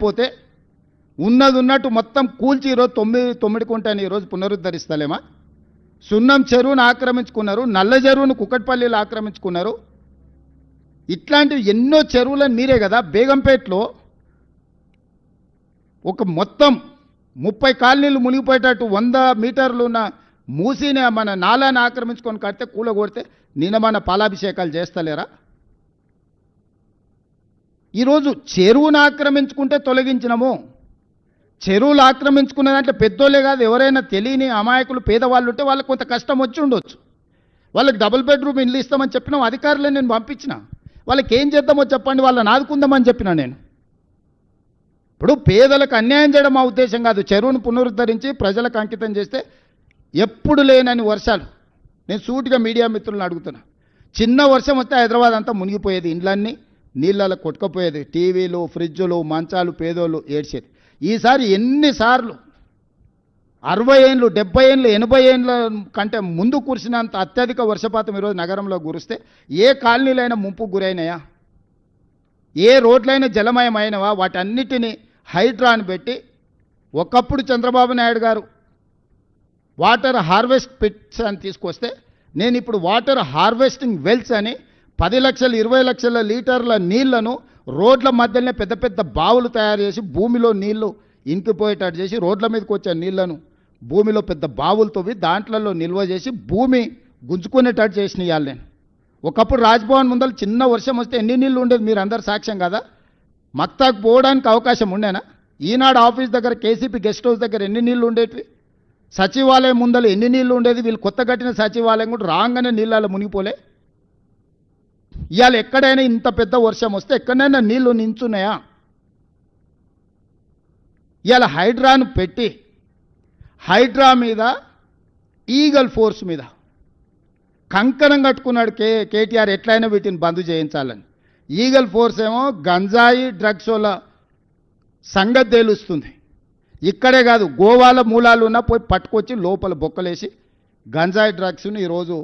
పోతే ఉన్నది ఉన్నట్టు మొత్తం కూల్చి ఈరోజు తొమ్మిది కుంటని ఈరోజు పునరుద్ధరిస్తలేమా? సున్నం చెరువును ఆక్రమించుకున్నారు, నల్ల చెరువును కుక్కట్పల్లిలో ఆక్రమించుకున్నారు. ఇట్లాంటివి ఎన్నో చెరువులను మీరే కదా బేగంపేటలో ఒక మొత్తం 30 కాలనీలు మునిగిపోయేటట్టు 100 మీటర్లు ఉన్న మూసిని మన నాలాన్ని ఆక్రమించుకొని కడితే కూలగొడితే నిన్న మన పాలాభిషేకాలు చేస్తలేరా? ఈరోజు చెరువును ఆక్రమించుకుంటే తొలగించినము. చెరువులు ఆక్రమించుకున్న దాంట్లో పెద్దోళ్ళే కాదు, ఎవరైనా తెలియని అమాయకులు పేదవాళ్ళు ఉంటే వాళ్ళకి కొంత కష్టం వచ్చి ఉండొచ్చు. వాళ్ళకి డబుల్ బెడ్రూమ్ ఇల్లు ఇస్తామని చెప్పినాం, అధికారులే నేను పంపించిన. వాళ్ళకి ఏం చేద్దామో చెప్పండి, వాళ్ళని ఆదుకుందామని చెప్పినా నేను. ఇప్పుడు పేదలకు అన్యాయం చేయడం మా ఉద్దేశం కాదు. చెరువును పునరుద్ధరించి ప్రజలకు అంకితం చేస్తే ఎప్పుడు లేనని వర్షాలు, నేను సూటిగా మీడియా మిత్రులను అడుగుతున్నా, చిన్న వర్షం వస్తే హైదరాబాద్ అంతా మునిగిపోయేది, ఇండ్లన్నీ నీళ్ళలో కొట్టుకపోయేది, టీవీలు ఫ్రిడ్జులు మంచాలు పేదోళ్ళు ఏడ్చేది. ఈసారి ఎన్నిసార్లు 60 ఏళ్ళు 70 ఏళ్ళు 80 ఏళ్ళ కంటే ముందు కురిసినంత అత్యధిక వర్షపాతం ఈరోజు నగరంలో కురిస్తే ఏ కాలనీలైనా ముంపుకు గురైనాయా? ఏ రోడ్లైనా జలమయమైనవా? వాటన్నిటినీ హైడ్రాని పెట్టి ఒకప్పుడు చంద్రబాబు నాయుడు గారు వాటర్ హార్వెస్ట్ పిట్స్ అని తీసుకొస్తే నేను ఇప్పుడు వాటర్ హార్వెస్టింగ్ వెల్స్ అని 10 లక్షలు 20 లక్షల లీటర్ల నీళ్లను రోడ్ల మధ్యలోనే పెద్ద పెద్ద బావులు తయారు చేసి భూమిలో నీళ్లు ఇంకిపోయేటట్టు చేసి రోడ్ల మీదకి వచ్చే నీళ్లను భూమిలో పెద్ద బావులు తవ్వి దాంట్లలో నిల్వ చేసి భూమి గుంజుకునేటట్టు చేసిన ఇవాళ నేను. ఒకప్పుడు రాజ్భవన్ ముందర చిన్న వర్షం వస్తే ఎన్ని నీళ్ళు ఉండేది, మీరు అందరు సాక్ష్యం కదా. మక్తాకు పోవడానికి అవకాశం ఉండేనా? ఈనాడు ఆఫీస్ దగ్గర కేసీపీ గెస్ట్ హౌస్ దగ్గర ఎన్ని నీళ్లు ఉండేటివి? సచివాలయం ముందర ఎన్ని నీళ్లు ఉండేది? వీళ్ళు కొత్త కట్టిన సచివాలయం కూడా రాగానే నీళ్ళలో మునిగిపోలే. ఇవాళ ఎక్కడైనా ఇంత పెద్ద వర్షం వస్తే ఎక్కడైనా నీళ్లు నించున్నాయా? ఇవాళ హైడ్రాను పెట్టి హైడ్రా మీద ఈగల్ ఫోర్స్ మీద కంకణం కట్టుకున్నాడు కేటీఆర్, ఎట్లయినా వీటిని బంద్ చేయించాలని. ఈగల్ ఫోర్స్ ఏమో గంజాయి డ్రగ్స్ వల్ల సంగతి తేలుస్తుంది. ఇక్కడే కాదు, గోవాల మూలాలు ఉన్నా పోయి పట్టుకొచ్చి లోపల బొక్కలేసి గంజాయి డ్రగ్స్ని ఈరోజు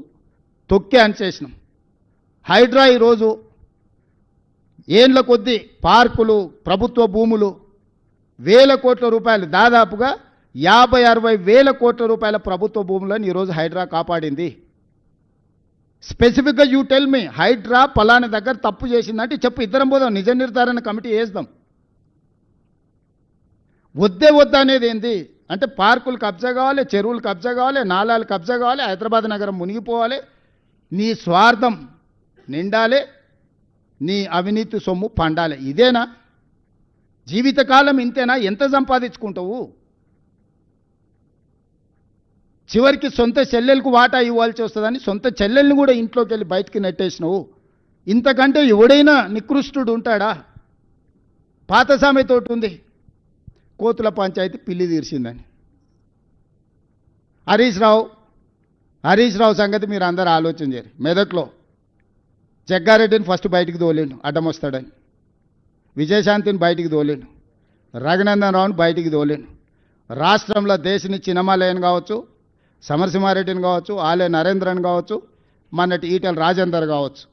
తొక్కి అనిచేసినాం. హైడ్రా ఈరోజు ఏండ్ల కొద్దీ పార్కులు ప్రభుత్వ భూములు వేల కోట్ల రూపాయలు, దాదాపుగా 50-60 వేల కోట్ల రూపాయల ప్రభుత్వ భూములను ఈరోజు హైడ్రా కాపాడింది. స్పెసిఫిక్గా యూ టెల్ మీ, హైడ్రా పలానా దగ్గర తప్పు చేసిందంటే చెప్పు, ఇద్దరం పోదాం, నిజ నిర్ధారణ కమిటీ వేద్దాం. వద్దా అనేది ఏంది అంటే పార్కులు కబ్జా కావాలి, చెరువులు కబ్జా కావాలి, నాలాలు కబ్జా కావాలి, హైదరాబాద్ నగరం మునిగిపోవాలి, నీ స్వార్థం నిండాలి, నీ అవినీతి సొమ్ము పండాలి. ఇదేనా జీవితకాలం? ఇంతేనా? ఎంత సంపాదించుకుంటావు? చివరికి సొంత చెల్లెలకు వాటా ఇవ్వాల్సి వస్తుందని సొంత చెల్లెల్ని కూడా ఇంట్లోకి వెళ్ళి బయటికి నెట్టేసినావు. ఇంతకంటే ఎవడైనా నికృష్టుడు ఉంటాడా? పాత సామెతోటి ఉంది, కోతుల పంచాయతీ పిల్లి తీర్చిందని. హరీష్ రావు సంగతి మీరు అందరూ ఆలోచన చేయరు. మెదక్లో జగ్గారెడ్డిని ఫస్ట్ బయటికి తోలేండు అడ్డం వస్తాడని, విజయశాంతిని బయటికి తోలేండు, రఘునందన్ రావుని బయటికి తోలేండు. రాష్ట్రంలో దేశని చినమాలయన్ కావచ్చు, సమరసింహారెడ్డిని కావచ్చు, ఆలయ నరేంద్రన్ కావచ్చు, మొన్నటి ఈటెల రాజేందర్ కావచ్చు,